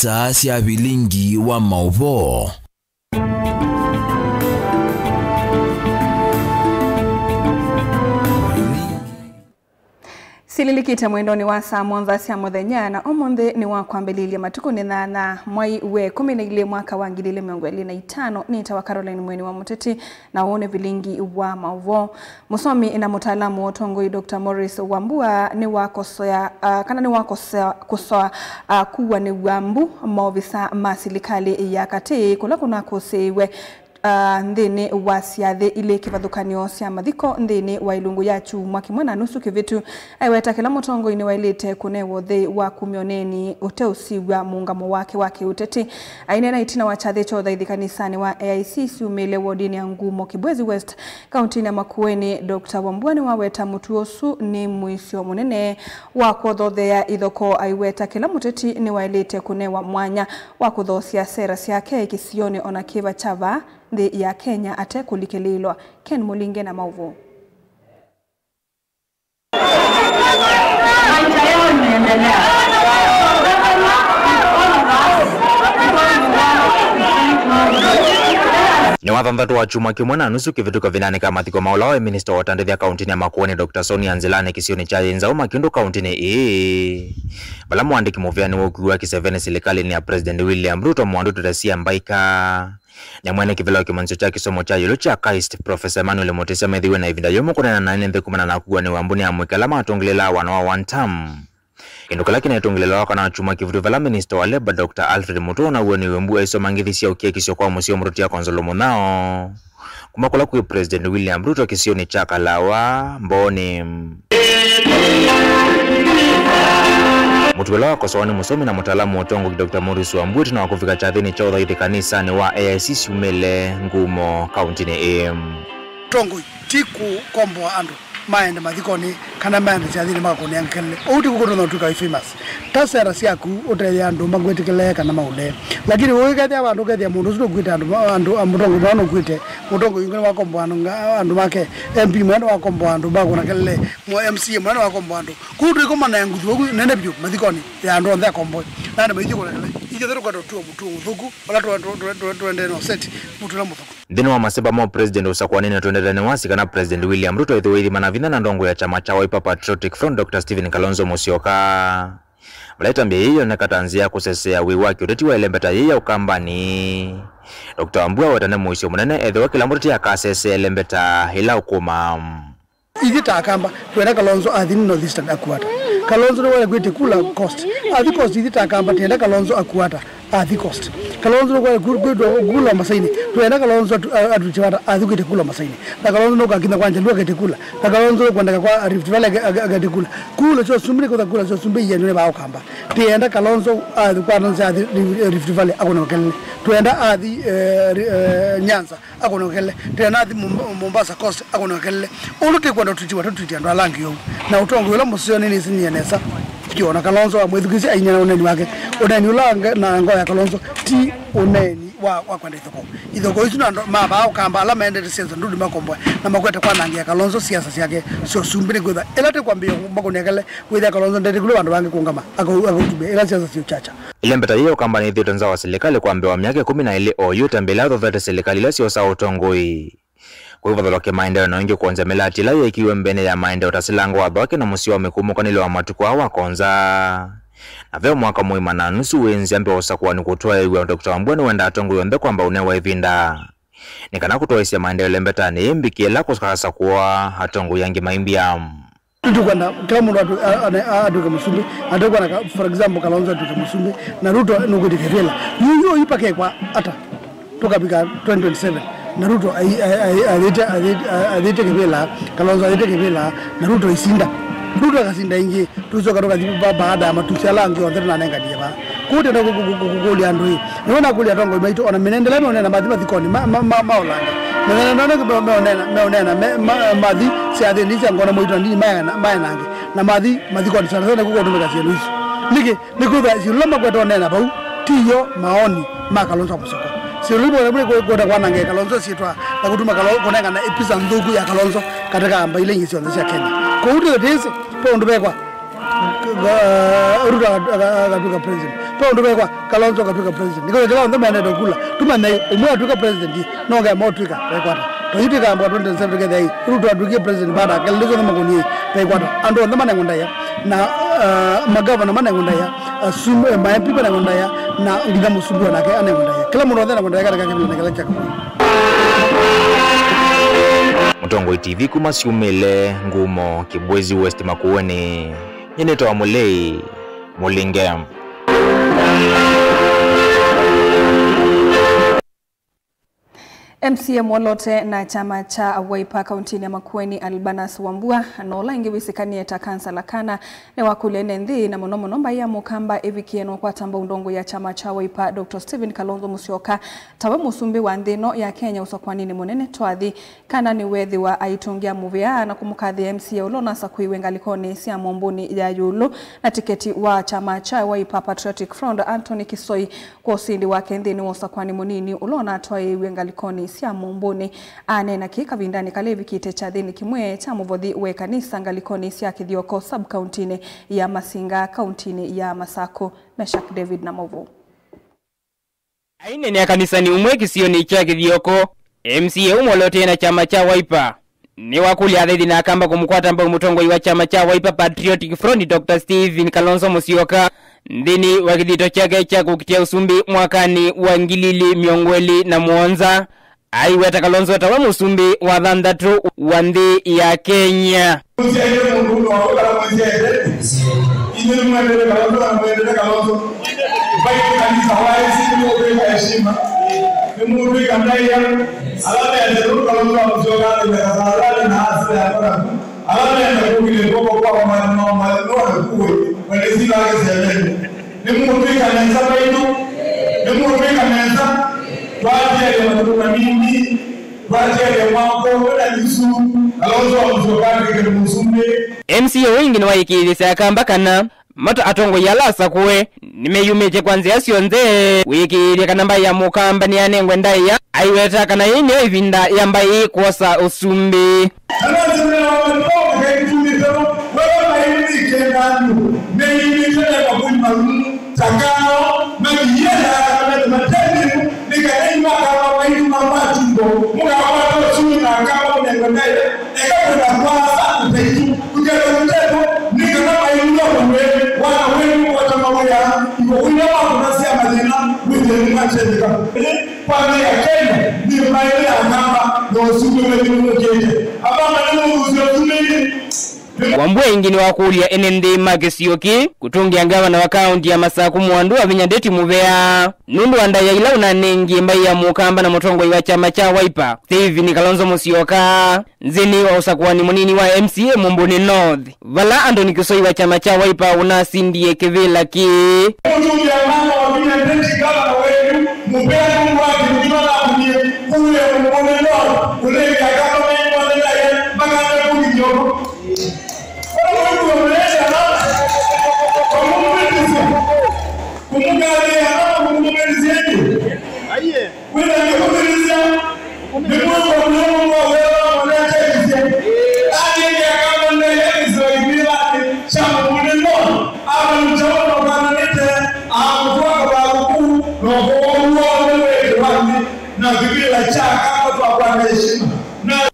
saa cia bilingi wa mauvo. Sililikita mwendoni wa saa mwanza cia muthenya na omonde ni wa kwambelilia matuko ni na mwai we 12 mwaka wa 2025 ni tawa Caroline Mweni wa Muteti na uone bilingi wa mauvo. Musomi ina mutaalamu otongoi Dr. Morris Wambua ni wakosoa kana ni wakosoa kuwa ni wambu maofisa masilikali ya kati kula kuna kosewe ndene wa siathe ile kivadhukanio cia mathiko ndene wa ilungu ya chumwa kimwe na nusu kivitu aiweta kila mutongo ini wailite kunewo the wa kumioneni uteusiwa muungamo wake uteti ainena itina wa chathe cho thaithi kanisani wa AIC siumele wodini ya Ngumo Kibwezi West kaunti ya Makueni. Dr. Wambua waweta mutuosu ni muisio munene wa kuthothea ithoko aiweta kila muteti ni wailite kunewa mwanya wa kuthosia sera ciake kisioni ona kiva chava ya Kenya ate kulikelilwa. Ken Mulinge na mauvo. Ni wathanthatu wa chuma kimwe na nusu kivituko vinane kama mathiko maulawe minister wa Tandithia kaunti ya Makueni Dr. Sonia Nzilane kisioni cha Nzau Makindu kaunti ni bala mwandiki muviani wa ukiwa kisevene serikali ni ya President William Ruto mwandu tutasia mbaika na mwene kivila kimancho cha kisomo cha yulu cha Christ Professor Emmanuel Motesa methiwe na ivinda yomo kuna na 9 na kugwa ni wambuni ya mwikalama atongelela wanawa one term indukala kina itongelela wakana chuma kivutu vala minister wa Labour Dr. Alfred Mutua na uwe ni wembu iso mangithisia ukia kisio kwa musio mrutia konzolomo nao kumakula kuyo President William Ruto kisioni cha Kalawa Mboni Mutuwela wako sawani musomi na mutaalamu otongo Dr. Morris Wambua na wakufika chathini cha udhaiti kanisa ni wa AIC siumele Ngumo kaunti ni tongo tiku kombo andu maende mathikoni kana maende chathini makoni ankele uti kukono na tuka famous tasera siaku utele andu magwetikele kana maule lakini wewe kathi abandu kathi mundu sio kwita andu amutongo bano kwite mutongo yingine wakombo andu make MP mwana wakombo andu bakona kele mo MC mwana wakombo andu kutu ikoma na yangu nene byo mathikoni ya andu onthe kombo nane maithiko kele ije kwa tu muthuku wala tuende no set mutu na muthuku Dino wa maseba mo President usakwani na tuendele wasi kana President William Ruto ithuithi manavina na ndongo ya chama cha Wiper Patriotic Front Dr. Stephen Kalonzo Musyoka Malaita mbie hiyo na katanzia kusesea wiwaki uteti wa elembeta hiyo ukambani Dr. Wambua watane muisio munene edhewa kila murti ya kasese elembeta hila ukuma Igita akamba tuenda Kalonzo athini no this akuata Kalonzo no wale kwete kula cost athi cost igita akamba tuenda Kalonzo akuata athi cost Kalonzo no wale kula masaini tuenda Kalonzo atuchawata athi kwete kula masaini na Kalonzo no kakina kwanja lua kwete kula na Kalonzo kwenda kwa Rift Valley agate kula cho sumbiri kwa kula cho sumbi ya nene ba akamba tuenda Kalonzo athi kwa nza Rift Valley akona kele tuenda athi Nyanza akona kele tuenda athi Mombasa coast akona kele uluti kwa tuti watu ando alangi yo na utongo wala musioni ni sinyenesa kiona Kalonzo amwethukisi ainyana uneni wake uneni ulanga na ngoya Kalonzo ti uneni wa kwenda ithoko isu na maba ukamba ala maende siasa ndudi makombo na makwete kwa nangi ya Kalonzo siasa yake sio sumbiri kwetha elate kwambia makonekele kwetha Kalonzo ndete kule bandu bange kungama akutube ela siasa sio chacha ile mbeta hiyo kamba ni thito nzawa serikali kwambia wa miaka 12 oyo tambela dhothete serikali la sio sawa utongoi kwa hivyo dhaloke maendeleo na wengi kuanza melati la ya ikiwe mbene ya maendeleo tasilango wa dhwake na musio wa mikumu kwa nile wa matuku hawa konza na veo mwaka muima na nusu wenzi ambe wasakuwa ni kutoa iwe Dr. Wambua wenda atongo yonde kwa mba unewa ivinda nikana kutoa isi ya maendeleo mbeta ni mbiki la kuskasa kuwa atongo yangi maimbia tukwenda kama mtu aduka musumbi aduka na for example Kalonzo aduka musumbi na Ruto nukuti kefela yuyo ipake kwa ata tukapika 2027 na Ruto alete kebela Kalonzo alete kebela na Ruto isinda Ruto akasinda ingi tuzoka toka jibu baada ama tusialangi ondera na nenga diaba kuti na kukuli andu niona kuli atongo maito ona menendela meonena madhi thikoni maolanga meonena madhi siathe ndisa ngona moito ndini maya nange na madhi thikoni sana sana kukotumeka sienu isu nikutha siloma kwetonena bau tiyo maoni ma Kalonzo Musyoka Silipo na kwa kwa nange Kalonzo sitwa na kutuma Kalonzo koneka na episa ndugu ya Kalonzo katika amba ile ngisi ya Kenya. Kwa hiyo tezi po ndubekwa Ruto akatuka president. to ndo kwa Kalonzo katuka president niko kila ndo mane dokula tumane umwe atuka president no ga mo tuka pe kwata to yiti ka mbo 27 ke dai ruto atuka president bada kallizo no ngoni pe kwata ando ndo mane ngunda ya na magavana mane ngunda ya sumu ma people na ngunda ya na ngiga musumbu na ke ane ngunda ya kila mtu ndana ngunda ya kaka kila kala chako Mutongoi TV kumasiumile ngumo Kibwezi West Makueni Yenetoa Mulei Mulingam. MCA Mwolote na chama cha Wiper kauntini ya Makueni Albanas Wambua anola ingiwisikanie ta kansala kana ne wakulene nthi na muno nomba ya mukamba evikieno kwa tamba undongo ya chama cha Wiper Dr. Stephen Kalonzo Musyoka tawe musumbi wa nthino ya Kenya usokwanini munene twathi kana ni wethi wa aitungia muvia na kumukathi MCA ulona sakwiwe ngalikoni cia mombuni ya yulu na tiketi wa chama cha Wiper Patriotic Front Anthony Kisoi kwa usindi wa nthini usokwani munini ulona atwaiwe ngalikoni cia mombuni anena kika vindani kalevi kite cha thini kimwe cha muvothi we kanisa ngalikoni cia Kithioko sub countini ya Masinga countini ya Masako. Meshak David na Movo aine ni kanisa ni umwe kisioni cha Kithioko MCA Mwolote na chama cha Wiper ni wakuli athedi na kamba kumukwata mba mutongoi wa chama cha Wiper Patriotic Front Dr. Stephen Kalonzo Musyoka ndini wakithito chake cha kukitia usumbi mwakani wa ngilili miongweli na muonza aiweta Kalonzo tawa musumbi wa thandatu wa nthi ya Kenya. MCA wengi ni waikilisa kamba kana mato atongo yalasa kuwe nimeyumeche kwanzia sionze wiki kanamba ya mukamba ni anengwe ndaya aiweta kana yini ivinda yamba ikosa usumbi Wambua ingini wakulia NND Magesioki kutungia ngavana wa kaunti ya Masako Mwandu wa Vinyandeti Muvea nundu andaya ila unanengi mbai ya mukamba na mutongoi wa chama cha Wiper Stephen Kalonzo Musyoka nzini wa usakuwani munini wa MCA Mumbuni North vala Anthony Kisoi wa chama cha Wiper unasindie kevela ki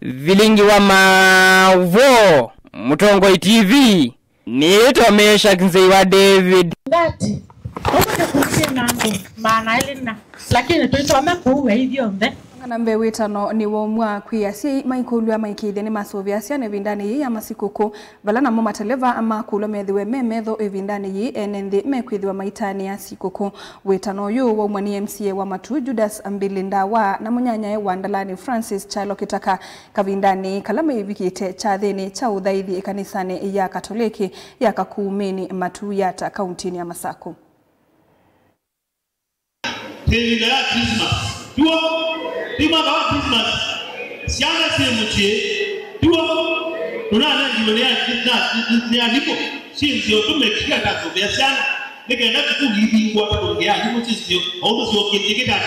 Vilingi wa Mavo Mutongoi TV ni tomesha kinzei wa David Dati omo kutina ndo maana elina lakini tuitome kuwe hivyo mbe Ngambe wetano ni womwa kwiyasi maikulu ya maikide ni masovia sia nevindani yi ya masikuku valana moma televa ama kulo medhiwe memedho evindani yi enende mekwidhiwa maitani ya sikuku wetano yu womwa ni MCA wa Matu Judas Ambilindawa na munyanya wa Ndalani Francis Chalo Kitaka kavindani kalama ivikite cha thini cha udhaidhi kanisani ya Katoliki ya Kakuumeni Matu Yata kauntini ya Masako. Tuo tima ba Christmas siana semuche tuo tunana jimania ni alipo sio tumekia tazo vya sana nikaenda kukuhibi kwa kuongea hiyo sio au sio kitikita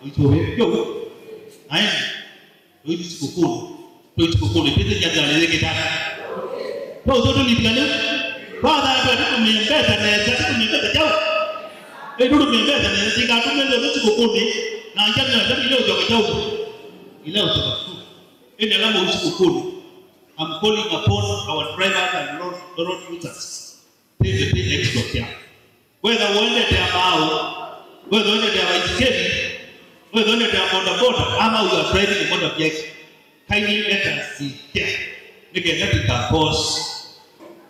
uitowe yo haya hiyo sikukuu pete jadale kitaka kwa zote ni plani baada ya kutumia pesa na sasa tumepata jao Ndio mbele na tika tumele wetu kukundi na njana na ile utoka chao. Ile utoka tu. Ina lama usiku kukundi. I'm calling upon our drivers and road users. Take the extra care. Whether uende te ambao, whether uende te baiskeli, whether uende te bodaboda ama you are driving a motor vehicle, kindly let us see here. Nige katika boss.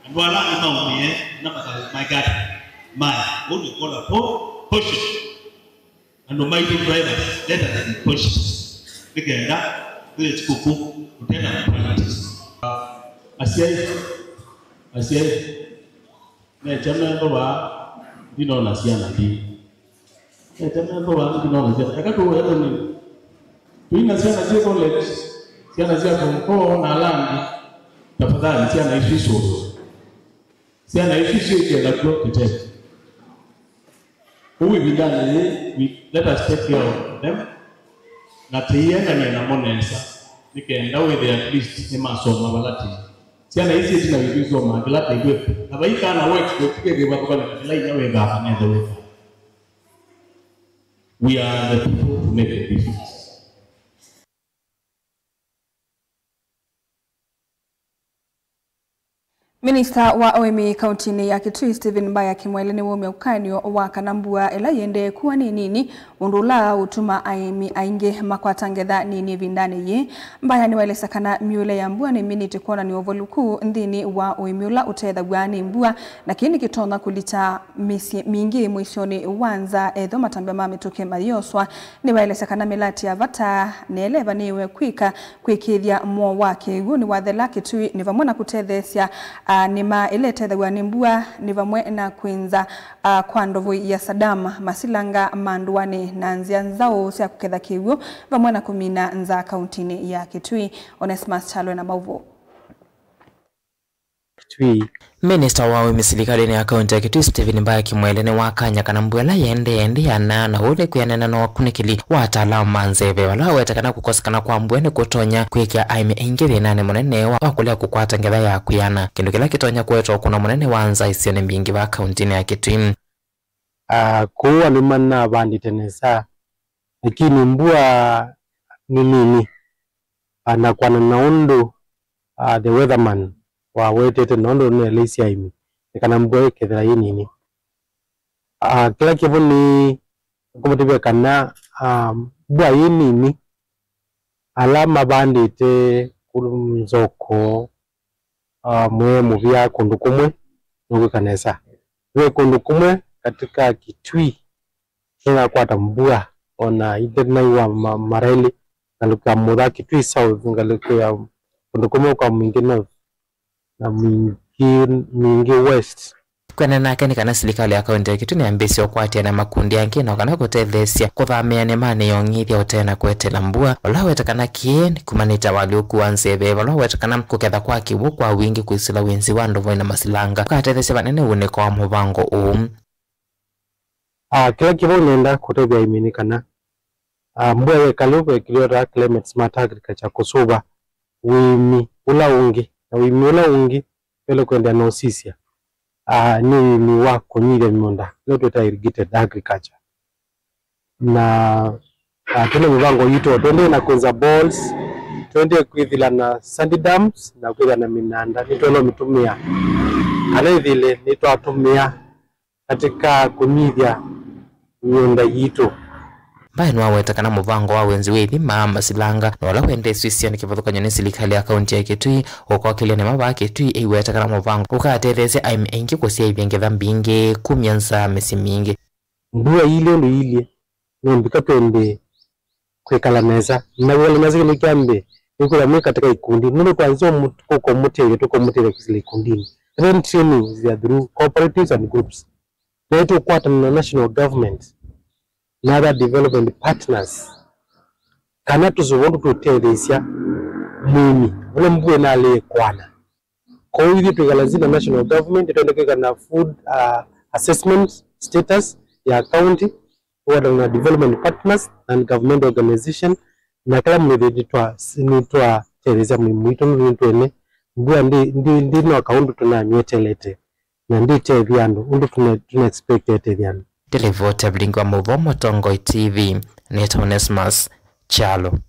And wala unaumie na my God. My only call upon push it. And no mighty drivers, let us be pushed. Nige na vile kuku utenda practice. Asiye na chama baba dino na siana di na chama baba dino na siana akato wewe ni tuina siana je college siana zia kwa na landi tafadhali siana ifisho siana ifisho ke la kwa kete we let us take care of them na tienda ni na monensa nikaenda wewe at least ni masomo balati siana hizi zina vigezo magalata igwe abaika na work tukige watu kwa kila inawe gapa nenda wewe. We are the people to make a difference. Minister wa OMI kauntini ya Kitui Stephen Mbaya Kimwele ni wome ukanyo wa kanambua ela yende kuwa nini undula utuma aimi ainge makwatangetha nini vindani ye Mbaya ni waelesa kana miule ya mbua ni miniti kuona ni ovoluku ndini wa OMIula utedha gwani mbua na kini kitona kulita mingi mwishoni wanza edho matambia mamituke marioswa ni waelesa kana milati ya vata neeleva niwe kuikithia mwa wake guni wathela Kitui ni vamona kutethesia nima ilete thagwa nimbua ni vamwe na kwinza kwa ndovu ya Sadama masilanga manduani na nzia nzao sia kuketha kiwio vamwe na kumina nza kauntini ya Kitui. Onesmus Chalwe na Mauvo Kitui. Minister wa OMI serikali ya kaunti ya Kitui Stephen Mbaya Kimwele ni wakanya kanambwela yende yana na ule kuyanena na wakunikili wataalamu manzebe wala wetakana kukosekana kwa mbwene kutonya kuikia aimi ingiri nane munene wakulia kukwata ngetha ya kuyana kindu kila kitonya kwetu kuna munene wanza isione mbingi wa kaunti ya Kitui. Kuwa lumana bandi tenesa lakini mbua nini anakuwa na naundu the weatherman wa wetete nondo ne lesia imi kana mboe kethera yini kila kibuni kumutibia kana bwa yini alama bandite kulumzoko mwe muvya kundukumwe nuko kanesa we kundukumwe katika Kitui kina kwata mbua ona idena wa mareli ngaluka muda Kitui south ngaluka ya kundukumwe kwa mwingine na mingi west kwena nake ni kana serikali ya kaunti ya Kitui ni ambisi okwatia na makundi yangi na kana kutethesia kuthamia ne mane yongithia utena kwetela mbua wala wetakana kien kumanita wali okuanzebe wala wetakana kuketha kwa kibu kwa wingi kuisila wenzi wa ndovo na masilanga katethesia banene une kwa mubango kila kibu nenda kutebia imini kana mbua we kalupe kiliota climate smart agriculture kusuba wimi ula ungi na wimi ula ungi pele kwenda na osisia ni wako nyile mionda leo tuta irrigated agriculture na tuna mvango yito twende na kwenza balls twende kwithila na sandy dams na kwithila na minanda nitolo mitumia ale vile nitwatumia katika kunyithia mionda yito Mbaya nwa wetakana muvango wa wenzi wethi maama silanga na wala wende suisia ni kifadhuka nyone serikali ya kaunti ya Kitui okwa kile ne maba Kitui wetakana muvango ukatereze aime engi kusia ibengeza mbingi kumyanza mesi mingi mbua ile ndo ile nombika twende kwekala meza na wale meza ile kambe nikula mwe katika ikundi nino kwanza kwa mutele to komutele kisile ikundini then training is through cooperatives and groups to kwata na national government na other development partners kana tuzovondo tutethesia mimi wala mbue na ale kwana kwa hiyo tukalazina national government tuendekeka na food assessment status ya county wala na development partners and government organization na kala mneditwa sinitwa tethesia mwito mwitone mbua ndi no account tuna nyetelete na ndi teviano undu tuna expect teviano Derivota Blingo wa Mauvo Mutongoi TV. Neta Onesmus Chalo.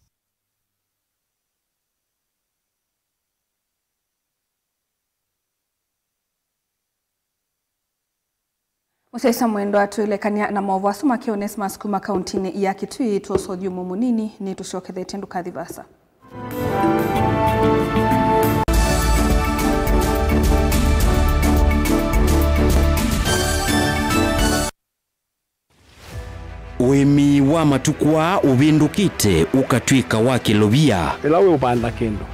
Musaisa mwendo atuelekania na maovu asuma Onesmus kuma kauntini ya Kitui tuoso jumu munini ni tushoke tendu kadhivasa. Wemi wa matukwa ubindukite ukatwika wa kilobia. Ilawe upanda kendo.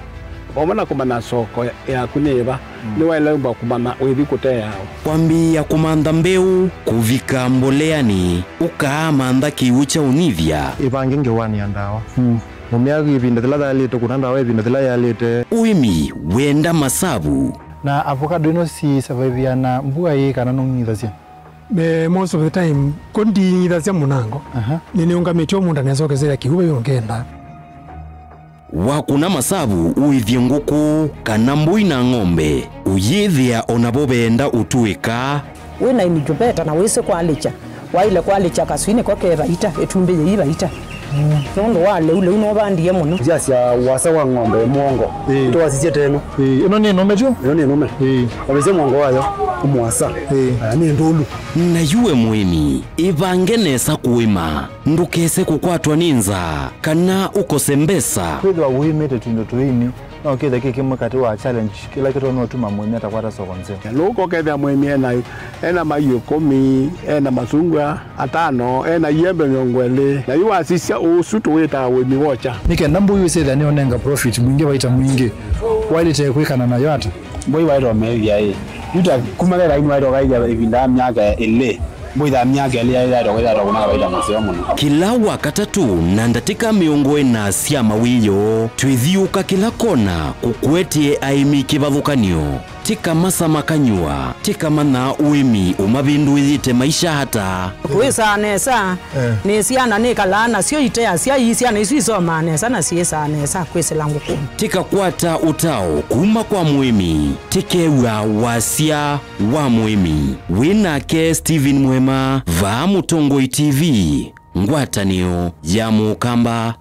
Omana kumana soko ya kuneva ni wale mba kumana wevi kutea yao. Kwambia kumanda mbeu kuvika mboleani ukaamanda kiucha univya. Ibangenge wani andawa. Mumiagi ibinda tila yalete kunandawa ibinda tila yalete. Uimi wenda masabu. Na avocado ino si survive na mbuga hii kanano ngidhasia. Most of the time kondi ngidhasia munango. Nini unga metio munda nezokezera kihuwe yongenda. Wakuna masabu uithia nguku kana mbui na ng'ombe uyithia onabobenda utuika wina imijubeta na wese kwalicha waile kwalicha kaswine kwake raita etumbe yibaita nondo wale ule unobandie muno jasi ya wasa wa ng'ombe mwongo to wasije teno ino ni ng'ombe tu ino ni ng'ombe wabeze mwongo wayo umwasa ni ndulu na yuwe mwimi ivangenesa kuima ndukese kukwatwa ninza kana ukosembesa kwithwa wimete tuindo tuini na ukitha kiki mukati wa challenge kila kitu no tuma mwimi atakwata soko nzeo loko ketha mwimi ena mayo 10 ena masungwa 5 ena yembe nyongwele na yuwa sisia usutu weta wemi wocha nikenda mbuyu setha ni onenga profit mwingi waita mwingi walite kwikana na yata boy wairo meya yuta kumalera ino wairo gaija ivinda myaka ile boida myaka ile ya ndo kuna baida masemo kila wakatatu na ndatika miongo na sia mawiyo twithiuka kila kona kukwetie aimi kivathukanio tika masa makanyua tika mana uimi umabindu ithite maisha hata kwisa nesa ni siana ni kalana sio itea sia isia na iso manesa na siesa nesa kwese langu ku tika kwata utao kuma kwa muimi tikewa wasia wa muimi winake Steven Mwema va Mutongoi TV ngwatanio ya Mukamba.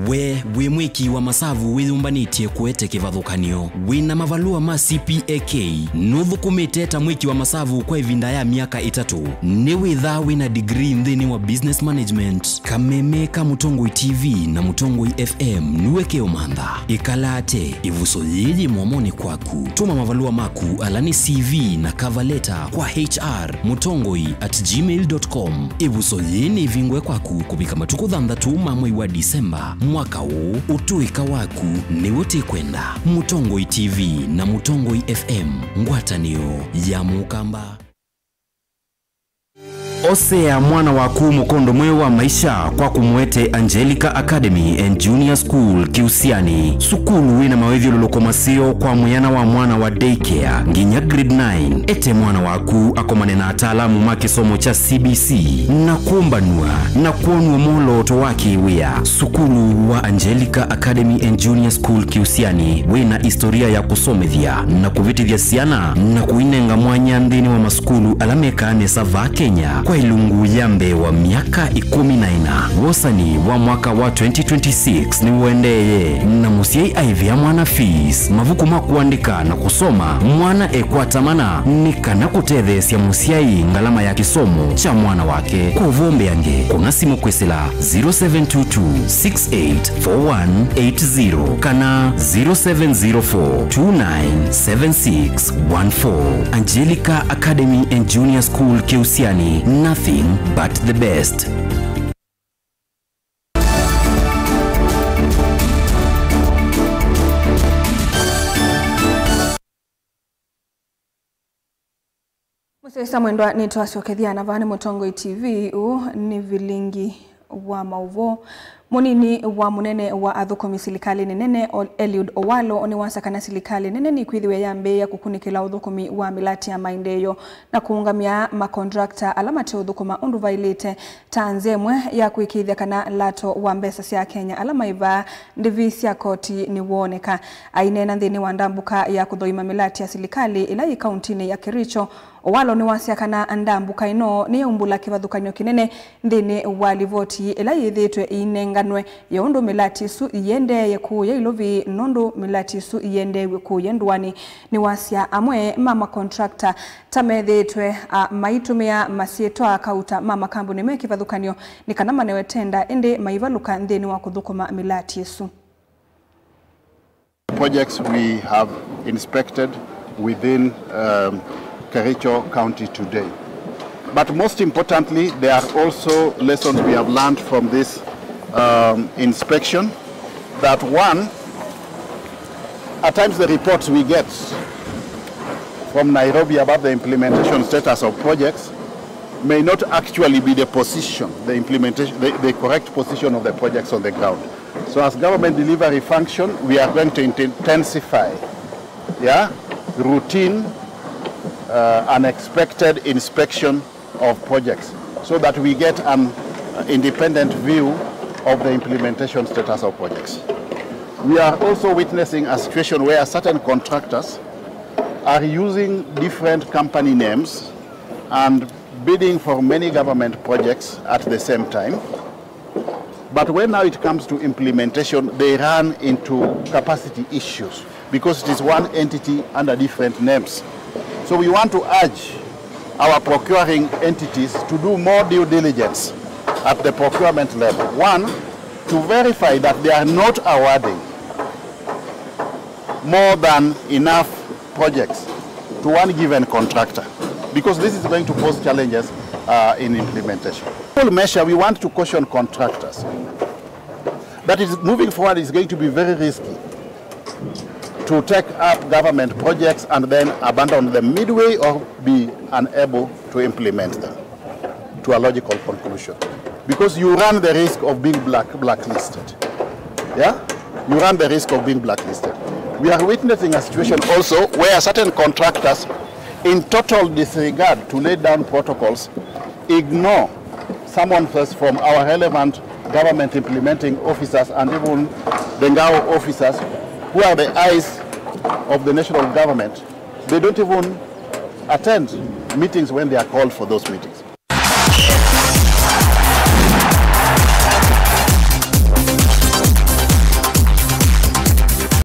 We mwiki wa masavu withumbanĩtie kuete kivathukanio wina mavalua ma CPAK nuthukumĩte mwiki wa masavu kwa ivinda ya miaka 3 ni witha wina degree nthini wa business management kameme ka Mutongoi TV na Mutongoi FM niweke umantha ikalate ivuso yiji mwamoni kwaku tuma mavalua maku alani CV na cover letter kwa hr@mutongoi@gmail.com ivuso yini vingwe kwaku kubika matuku 3 mamwe wa Disemba mwaka huu utuika waku ni wote kwenda Mutongoi TV na Mutongoi FM ngwatanio ya Mukamba. Osea mwana waku mukondo mwe wa maisha kwa kumwete Angelica Academy and Junior School Kiusiani. Sukulu wina mawethio lolokomasio kwa muyana wa mwana wa daycare nginya grade 9. Ete mwana waku akomane na ataalamu ma kisomo cha CBC na kuombanua na kuonwa moloto wake wea. Sukulu wa Angelica Academy and Junior School Kiusiani wina historia ya kusomethia na kuvitithia siana na kuinenga mwanya ndini wa maskulu alameka anesa va Kenya kwa ilungu yambe wa miaka 14. Wosani wa mwaka wa 2026 ni uendeye na musiai aivia mwana fees mavuku makuandika na kusoma mwana ekwatamana nikana kutethesia musiai ngalama ya kisomo cha mwana wake kuvombe yange kuna simu kwesila 0722684180 kana 0704297614. Angelica Academy and Junior School Kiusiani, nothing but the best. Musesa mwendwa ni twasokethia na vane Mutongoi TV u ni vilingi wa mauvo munini wa munene wa athukomi silikali nene Eliud Owalo ni wasakana silikali nene ni kwithiwe yambe ya kukunikila uthukomi wa milati ya maindeyo na kuungamia makontrakta alamate uthukoma undu vailite tanzemwe ya kuikithia kana lato wa mbesa cia Kenya alama iva ndivisi ya koti ni woneka ainena nthini wa ndambuka ya kuthoima milati ya silikali ila i kauntini ya Kericho. Owalo ni wasiakana ndambuka ino ni umbula kivathukanyo kinene nthini wa livoti ila yithitwe inenganwe ya undu milatisu iyende yakuya ilovi nondu milatisu iyende kuya ndwani ni wasia amwe mama contractor tamethitwe maitumia masietwa kauta mama kambuni me kivathukanyo ni kana manewe tenda indi maivaluka nthini wa kuthukuma milatisu. Projects we have inspected within Kericho County today. But most importantly, there are also lessons we have learned from this inspection. That one, at times the reports we get from Nairobi about the implementation status of projects may not actually be the position, the implementation, the correct position of the projects on the ground. So as government delivery function, we are going to intensify routine unexpected inspection of projects so that we get an independent view of the implementation status of projects. We are also witnessing a situation where certain contractors are using different company names and bidding for many government projects at the same time. But when now it comes to implementation, they run into capacity issues because it is one entity under different names. So we want to urge our procuring entities to do more due diligence at the procurement level. One, to verify that they are not awarding more than enough projects to one given contractor, because this is going to pose challenges in implementation. Full measure, we want to caution contractors that is moving forward is going to be very risky to take up government projects and then abandon them midway or be unable to implement them to a logical conclusion. Because you run the risk of being blacklisted. Yeah? You run the risk of being blacklisted. We are witnessing a situation also where certain contractors, in total disregard to lay down protocols, ignore someone first from our relevant government implementing officers and even the NGAO officers who are the eyes of the national government. They don't even attend meetings when they are called for those meetings.